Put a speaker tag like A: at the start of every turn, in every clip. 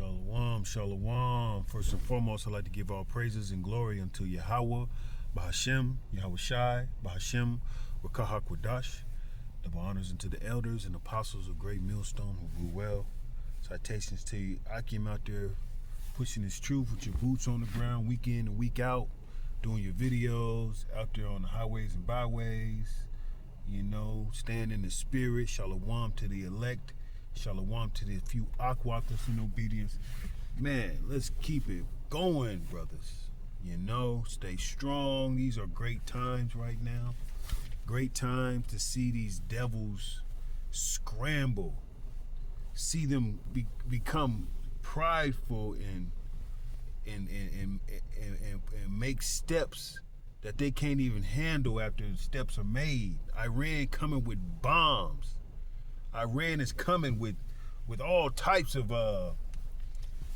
A: Shalom, shalom. First and foremost, I'd like to give all praises and glory unto Yahweh, Bahashem, Yahweh Shai, Bahashem, Rakahak Wadash. Double honors unto the elders and apostles of Great Millstone who rule well. Citations to you. Akim out there pushing his truth with your boots on the ground week in and week out, doing your videos out there on the highways and byways, staying in the spirit. Shalom to the elect. Shalom to the few aqua that's in obedience. Man, let's keep it going, brothers. Stay strong. These are great times right now. Great times to see these devils scramble. See them become prideful and make steps that they can't even handle after the steps are made. Iran coming with bombs. Iran is coming with all types of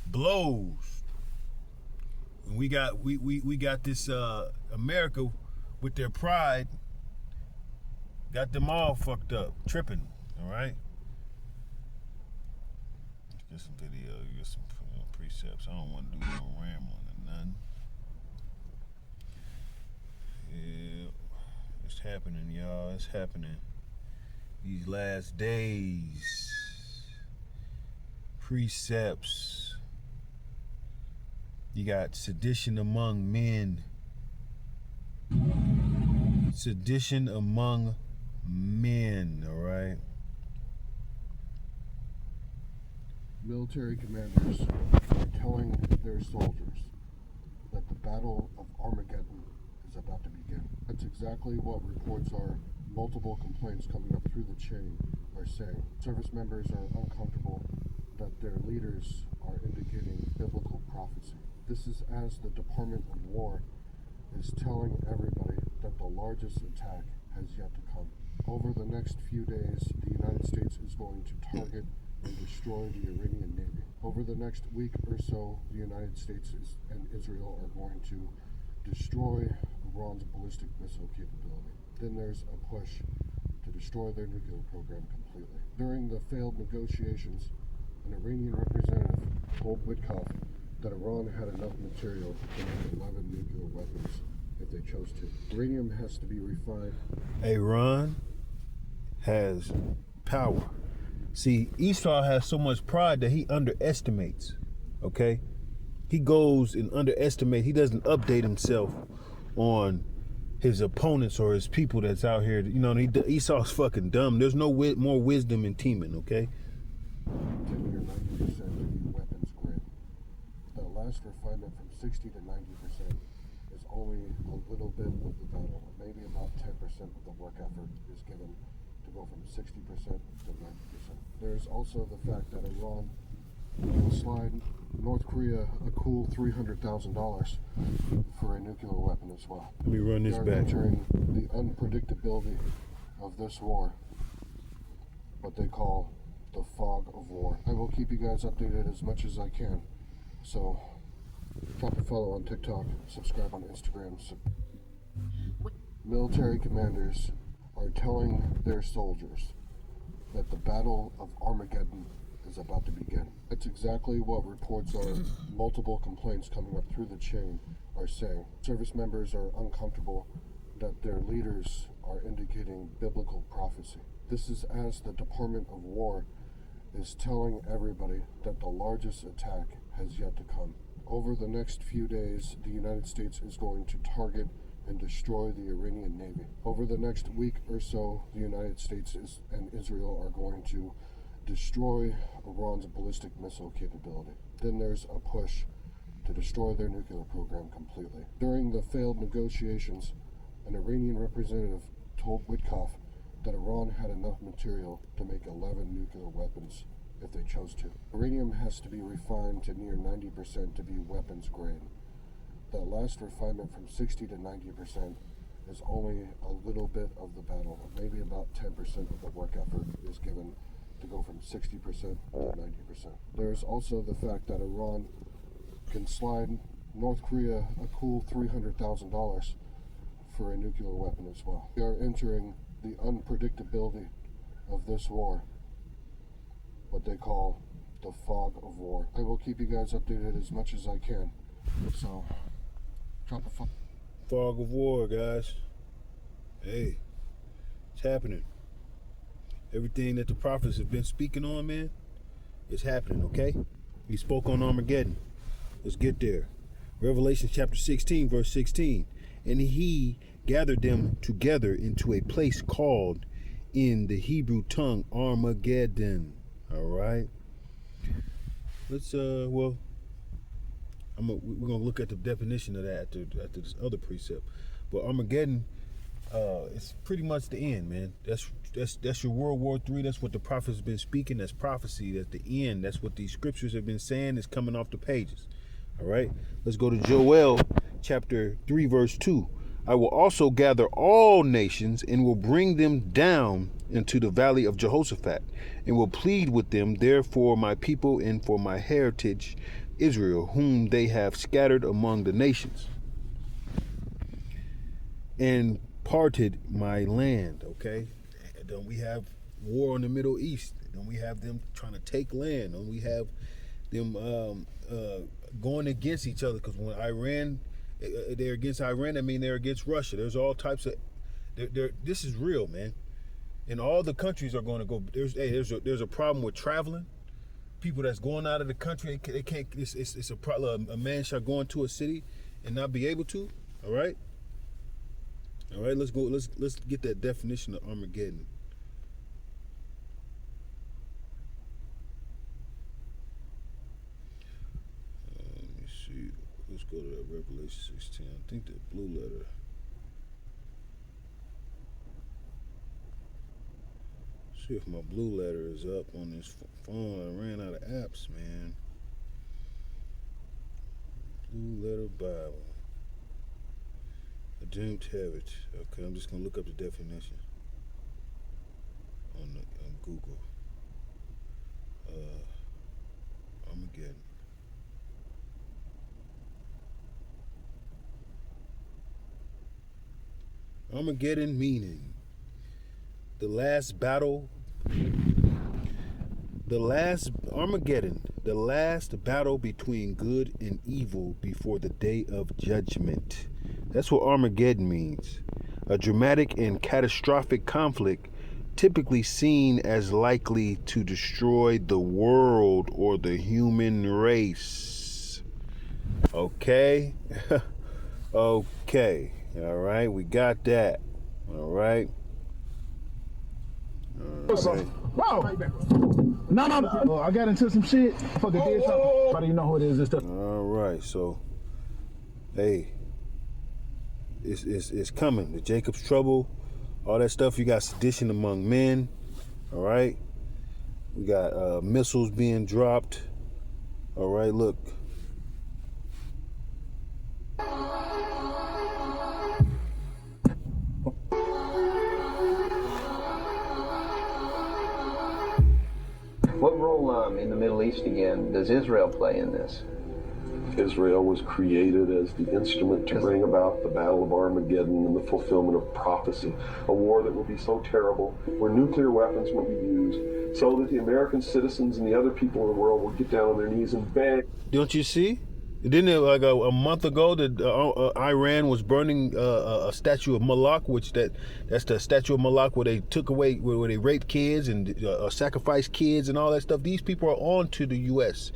A: blows. And we got this America with their pride, got them all fucked up, tripping. All right. Let's get some video, get some precepts. I don't want to do no rambling or nothing. Yeah, it's happening, y'all. It's happening. These last days, precepts. You got sedition among men. Sedition among men, all right?
B: Military commanders are telling their soldiers that the Battle of Armageddon is about to begin. That's exactly what reports are. Multiple complaints coming up through the chain are saying service members are uncomfortable that their leaders are indicating biblical prophecy. This is as the Department of War is telling everybody that the largest attack has yet to come. Over the next few days, the United States is going to target and destroy the Iranian Navy. Over the next week or so, the United States and Israel are going to destroy Iran's ballistic missile capability. Then there's a push to destroy their nuclear program completely. During the failed negotiations, an Iranian representative told Witkoff that Iran had enough material to make 11 nuclear weapons if they chose to. Uranium has to be refined.
A: Iran has power. See, Esau has so much pride that he underestimates, okay? He goes and underestimates. He doesn't update himself on his opponents or his people that's out here. Esau's fucking dumb. There's no more wisdom in teaming, okay?
B: 10 or 90% to be weapons grade. The last refinement from 60 to 90% is only a little bit of the battle. Maybe about 10% of the work effort is given to go from 60% to 90%. There's also the fact that Iran will slide North Korea a cool $300,000 for a nuclear weapon as well.
A: Let me run this
B: we are
A: back.
B: entering the unpredictability of this war, what they call the fog of war. I will keep you guys updated as much as I can. So drop a follow on TikTok, subscribe on Instagram. Military commanders are telling their soldiers that the Battle of Armageddon is about to begin. That's exactly what reports are. Multiple complaints coming up through the chain are saying service members are uncomfortable that their leaders are indicating biblical prophecy. This is as the Department of War is telling everybody that the largest attack has yet to come. Over the next few days, the United States is going to target and destroy the Iranian Navy. Over the next week or so, the United States and Israel are going to destroy Iran's ballistic missile capability. Then there's a push to destroy their nuclear program completely. During the failed negotiations, an Iranian representative told Witkoff that Iran had enough material to make 11 nuclear weapons if they chose to. Uranium has to be refined to near 90% to be weapons grade. The last refinement from 60 to 90% is only a little bit of the battle. Maybe about 10% of the work effort is given to go from 60% to 90%. There's also the fact that Iran can slide North Korea a cool $300,000 for a nuclear weapon as well. We are entering the unpredictability of this war, what they call the the fog of war. I will keep you guys updated as much as I can. So, drop a
A: fog of war, guys. Hey, it's happening. Everything that the prophets have been speaking on, man, it's happening, okay? He spoke on Armageddon. Let's get there. Revelation chapter 16, verse 16. And he gathered them together into a place called in the Hebrew tongue Armageddon. All right. Let's we're gonna look at the definition of that after this other precept. But Armageddon, it's pretty much the end, man. That's your World War III. That's what the prophets have been speaking. That's prophecy. That's the end. That's what these scriptures have been saying. Is coming off the pages. All right. Let's go to Joel chapter 3, verse 2. I will also gather all nations and will bring them down into the valley of Jehoshaphat and will plead with them there for my people and for my heritage Israel, whom they have scattered among the nations, and parted my land. Okay, and then we have war in the Middle East. Then we have them trying to take land. And we have them going against each other, because when Iran, they're against Iran, that mean they're against Russia. There's all types of this is real, man. And all the countries are going to go. There's a problem with traveling. People that's going out of the country, they can't. It's a problem. A man shall go into a city and not be able to. All right. All right. Let's go. Let's get that definition of Armageddon. Let me see. Let's go to that Revelation 16. I think that blue letter. See if my blue letter is up on this phone. I ran out of apps, man. Blue letter Bible. I don't have it. Okay, I'm just gonna look up the definition on Google. Armageddon. Armageddon meaning the last battle. Armageddon, the last battle between good and evil before the day of judgment. That's what Armageddon means. A dramatic and catastrophic conflict typically seen as likely to destroy the world or the human race. Okay? Okay. All right, we got that. All right.
C: Bro, no, I got into some shit. Fucking did something. I don't even know who it is and stuff.
A: All right, so, hey, it's coming. The Jacob's trouble, all that stuff. You got sedition among men. All right, we got missiles being dropped. All right, look.
D: What role in the Middle East again does Israel play in this?
E: Israel was created as the instrument to bring about the Battle of Armageddon and the fulfillment of prophecy, a war that will be so terrible, where nuclear weapons will be used, so that the American citizens and the other people in the world will get down on their knees and beg.
A: Don't you see? Didn't it like a month ago that Iran was burning a statue of Moloch, that's the statue of Moloch where they took away, where they raped kids and sacrificed kids and all that stuff. These people are on to the U.S.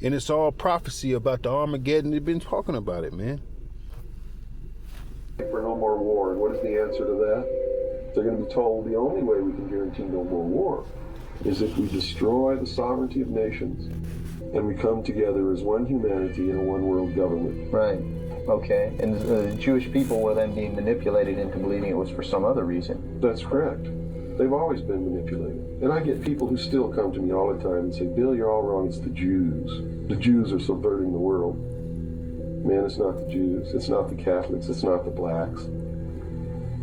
A: and it's all prophecy about the Armageddon. They've been talking about it, man.
E: For no more war, and what is the answer to that? They're going to be told the only way we can guarantee no more war is if we destroy the sovereignty of nations and we come together as one humanity in a one world government.
D: Right. Okay. And the Jewish people were then being manipulated into believing it was for some other reason.
E: That's correct. They've always been manipulated. And I get people who still come to me all the time and say, Bill, you're all wrong. It's the Jews. The Jews are subverting the world. Man, it's not the Jews. It's not the Catholics. It's not the blacks.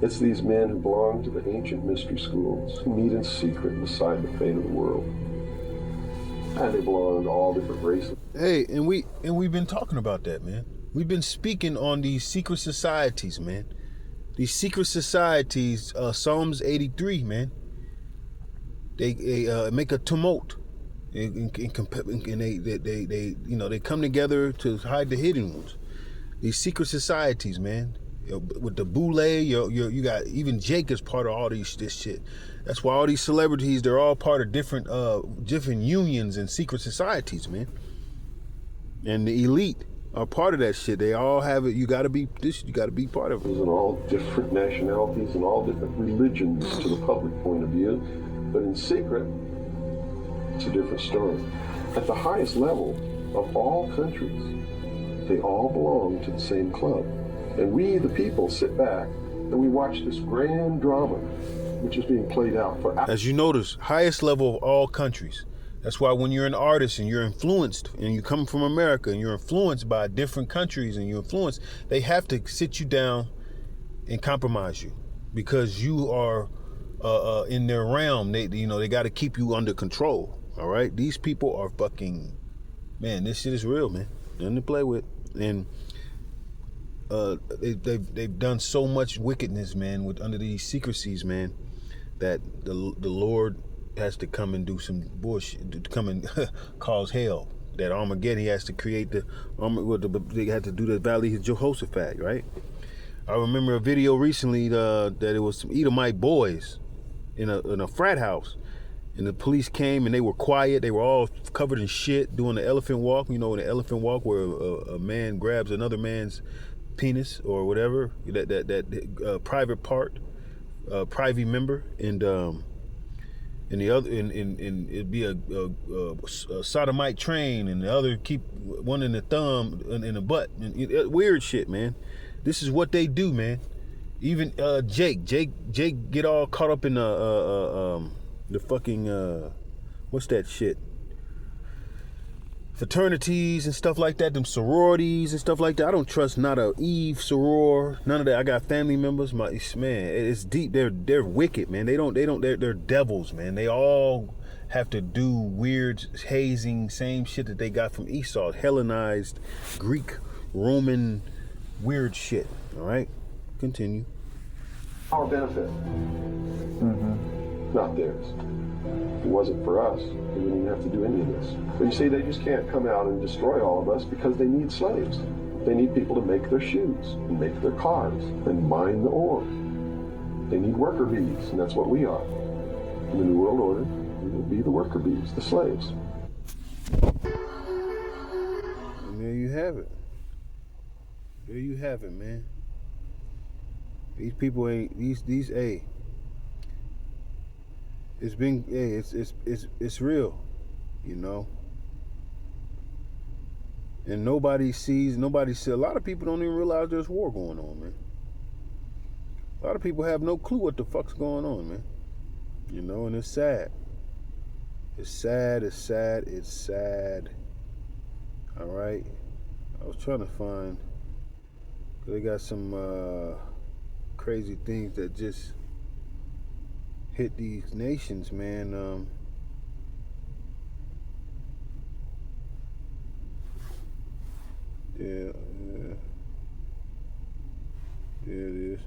E: It's these men who belong to the ancient mystery schools, who meet in secret beside the fate of the world. And they belong to all different races.
A: Hey, and we've been talking about that, man. We've been speaking on these secret societies, man. These secret societies, Psalms 83, man. They make a tumult. and they you know, they come together to hide the hidden ones. These secret societies, man. With the Boule, you got even Jake is part of all this shit. That's why all these celebrities, they're all part of different unions and secret societies, man. And the elite are part of that shit. They all have it. You gotta be part of it.
E: And all different nationalities and all different religions to the public point of view. But in secret, it's a different story. At the highest level of all countries, they all belong to the same club. And we, the people, sit back and we watch this grand drama, which is being played out for hours.
A: As you notice, highest level of all countries. That's why when you're an artist and you're influenced and you come from America and you're influenced by different countries and you're influenced, they have to sit you down and compromise you because you are in their realm. They got to keep you under control. All right, these people are fucking, man. This shit is real, man. Nothing to play with, and they've done so much wickedness, man, under these secrecies, man, that the Lord has to come and do some bullshit, to come and cause hell. That Armageddon, he has to create they had to do the Valley of Jehoshaphat, right? I remember a video recently that it was some Edomite boys in a frat house. And the police came and they were quiet. They were all covered in shit doing the elephant walk. You know, the elephant walk where a man grabs another man's penis or whatever, that private part, private member, and the other, and it'd be a sodomite train, and the other keep one in the thumb and in the butt. And weird shit, man. This is what they do, man. Even Jake get all caught up in the fucking what's that shit? Fraternities and stuff like that, them sororities and stuff like that. I don't trust not a Eve soror, none of that. I got family members. It's deep. They're wicked, man. They're devils, man. They all have to do weird hazing, same shit that they got from Esau, Hellenized, Greek, Roman, weird shit. All right, continue.
E: Our benefit. Not theirs. If it wasn't for us, they wouldn't even have to do any of this. But you see, they just can't come out and destroy all of us because they need slaves. They need people to make their shoes, and make their cars, and mine the ore. They need worker bees, and that's what we are. In the New World Order, we will be the worker bees, the slaves.
A: And there you have it. There you have it, man. These people ain't, hey. It's been, hey, it's real, you know. And nobody sees, a lot of people don't even realize there's war going on, man. A lot of people have no clue what the fuck's going on, man. You know, and it's sad. It's sad. All right. I was trying to find, cause they got some crazy things that just hit these nations, man. Yeah, there it is.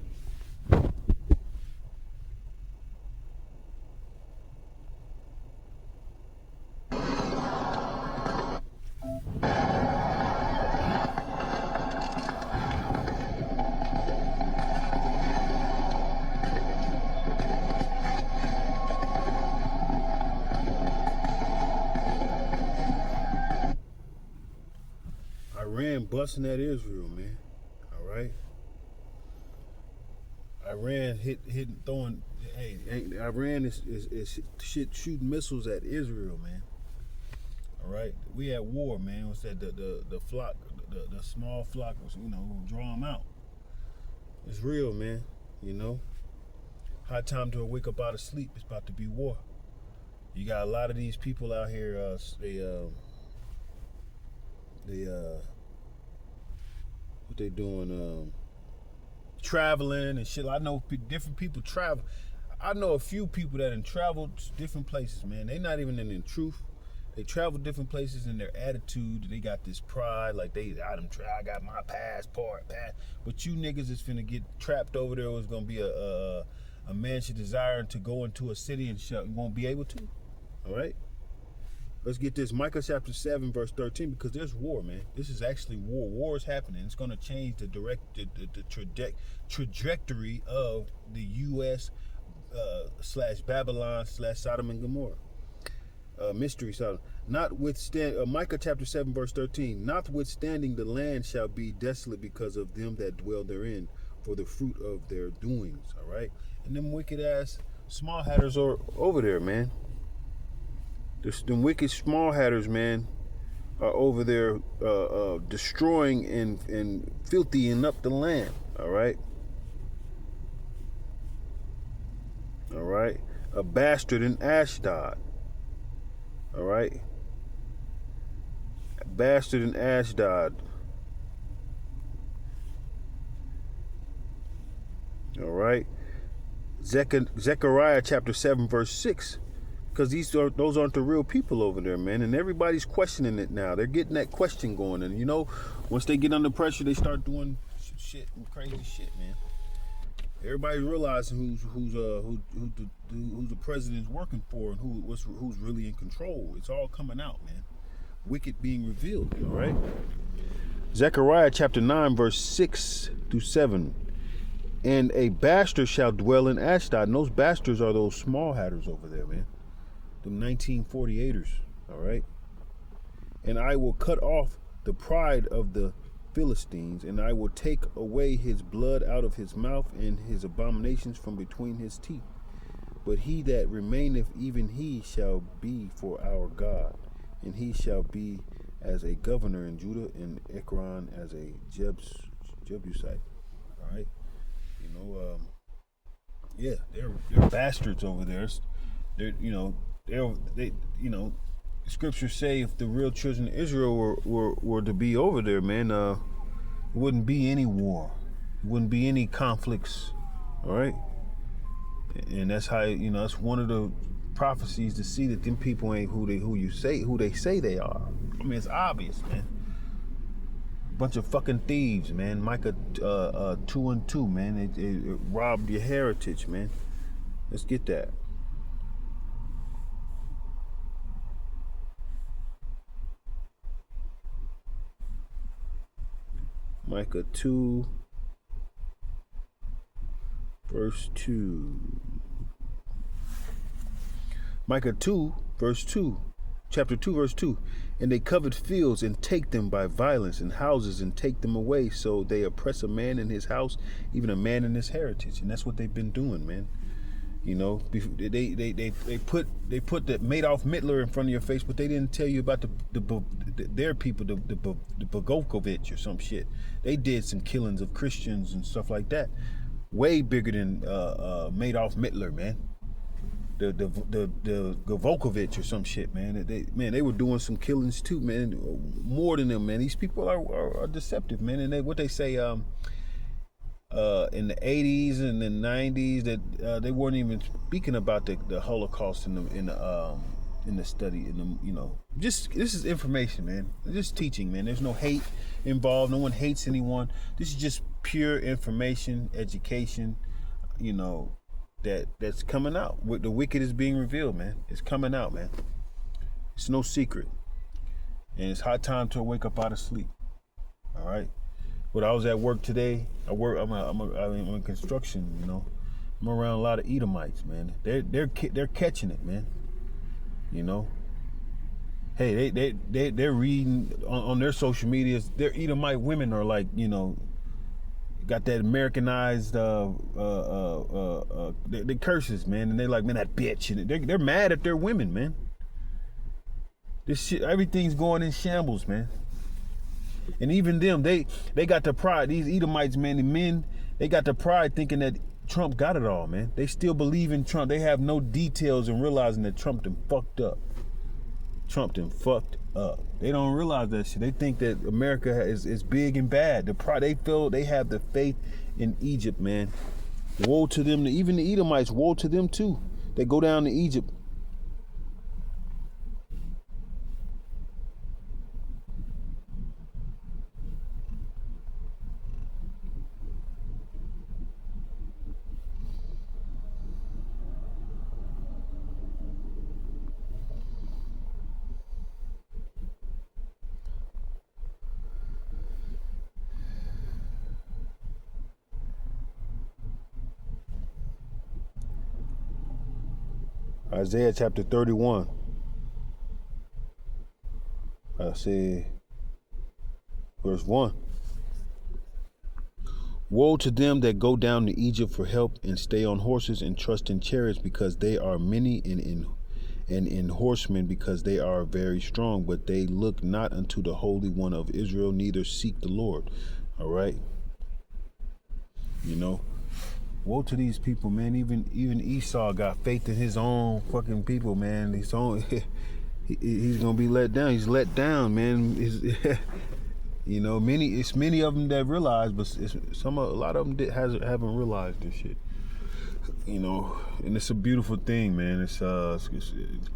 A: Iran busting at Israel, man. All right. Iran throwing. Hey, Iran is shooting missiles at Israel, man. All right. We at war, man. What's that? The flock, the small flock was, draw them out. It's real, man. You know. High time to wake up out of sleep. It's about to be war. You got a lot of these people out here. What they doing? Traveling and shit. I know different people travel. I know a few people that have traveled different places, man. They not even in the truth. They travel different places in their attitude. They got this pride, like I got my passport, but you niggas is finna get trapped over there. It's gonna be a man should desire to go into a city and won't be able to. All right. Let's get this. Micah chapter 7, verse 13, because there's war, man. This is actually war. War is happening. It's going to change the trajectory of the U.S. / Babylon / Sodom and Gomorrah. Mystery Sodom. Micah chapter 7, verse 13. Notwithstanding, the land shall be desolate because of them that dwell therein, for the fruit of their doings. All right? And them wicked ass small hatters are over there, man. Them wicked small hatters, man, are over there destroying and filthying up the land. All right? All right? A bastard in Ashdod. All right? A bastard in Ashdod. All right? Zechariah chapter 7, verse 6. Because those aren't the real people over there, man. And everybody's questioning it now. They're getting that question going. And, you know, once they get under pressure, they start doing shit and crazy shit, man. Everybody's realizing who the president's working for and who's really in control. It's all coming out, man. Wicked being revealed, all right? Zechariah chapter 9, verse 6 through 7. And a bastard shall dwell in Ashdod. And those bastards are those small hatters over there, man. Them 1948ers, all right? And I will cut off the pride of the Philistines, and I will take away his blood out of his mouth and his abominations from between his teeth. But he that remaineth, even he shall be for our God, and he shall be as a governor in Judah, and Ekron as a Jebusite. All right? You know, yeah, they're bastards over there. They're, you know, they you know, scriptures say if the real children of Israel were to be over there, man, it wouldn't be any war, it wouldn't be any conflicts, all right? And that's how, you know, that's one of the prophecies to see that them people ain't who they say they are. I mean, it's obvious, man. Bunch of fucking thieves, man. Micah 2 and 2, man. It robbed your heritage, man. Let's get that. Micah 2, verse 2. Micah 2, verse 2. Chapter 2, verse 2. And they covet fields and take them by violence, and houses and take them away. So they oppress a man in his house, even a man in his heritage. And that's what they've been doing, man. You know, they put the Adolf Hitler in front of your face, but they didn't tell you about their people, the Bogokovich or some shit. They did some killings of Christians and stuff like that, way bigger than Adolf Hitler, man. The Govolkovich or some shit, man. They were doing some killings too, man. More than them, man. These people are deceptive, man. And what they say in the 80s and the 90s that they weren't even speaking about the Holocaust in the study, you know, just this is information, man. Just teaching, man. There's no hate involved. No one hates anyone. This is just pure information, education, you know, that's coming out. The wicked is being revealed, man. It's coming out, man. It's no secret, and it's high time to wake up out of sleep. All right. But I was at work today. I'm in construction, you know. I'm around a lot of Edomites, man. They're catching it, man. You know. Hey, they're reading on their social medias. Their Edomite women are like, you know, got that Americanized the curses, man, and they're like, man, that bitch, and they're mad at their women, man. This shit, everything's going in shambles, man. And even them, they got the pride. These Edomites, man, the men, they got the pride thinking that Trump got it all, man. They still believe in Trump. They have no details in realizing that Trump done fucked up. They don't realize that shit. They think that America is big and bad. The pride, they feel they have the faith in Egypt, man. Woe to them. Even the Edomites, woe to them too. They go down to Egypt. Isaiah chapter 31. I say, verse 1. Woe to them that go down to Egypt for help and stay on horses and trust in chariots, because they are many, and in horsemen, because they are very strong, but they look not unto the Holy One of Israel, neither seek the Lord. All right. You know, woe to these people, man. Even Esau got faith in his own fucking people, man. He's gonna be let down. He's let down, man. You know, many of them that realize, but a lot of them haven't realized this shit. You know, and it's a beautiful thing, man. It's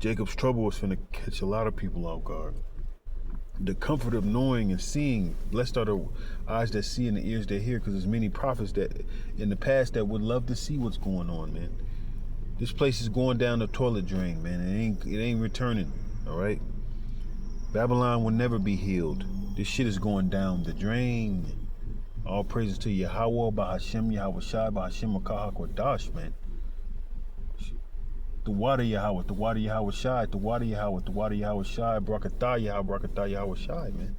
A: Jacob's trouble is finna catch a lot of people off guard. The comfort of knowing and seeing, blessed are the eyes that see and the ears that hear, because there's many prophets that in the past that would love to see what's going on, man. This place is going down the toilet drain, man. It ain't returning, all right? Babylon will never be healed. This shit is going down the drain. All praises to Yahweh, Bahashem, Yahweh Shai, Bahashem, Makah HaKodash, man. The water Yahweh, the water Yahweh Shai, the water Yahweh, the water Yahweh Shai, Brakatah Yahweh, Brakatah Yahweh Shai, man.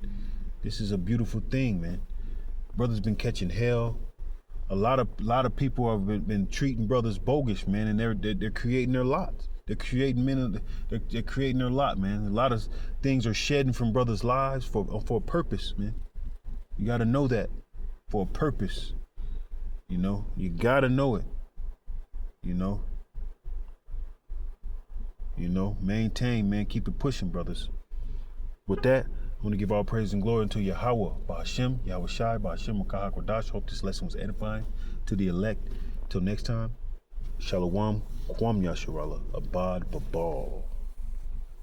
A: This is a beautiful thing, man. Brothers been catching hell. A lot of people have been treating brothers bogus, man, and they're creating their lots. They're creating they're creating their lot, man. A lot of things are shedding from brothers' lives for a purpose, man. You gotta know that. For a purpose. You know, you gotta know it. You know, maintain, man. Keep it pushing, brothers. With that, I want to give all praise and glory unto Yahweh, Bahashem, Yahweh Shai, Bahashem, Makah HaKodash. Hope this lesson was edifying to the elect. Till next time, Shalom, Kwam Yasharallah, Abad Babal.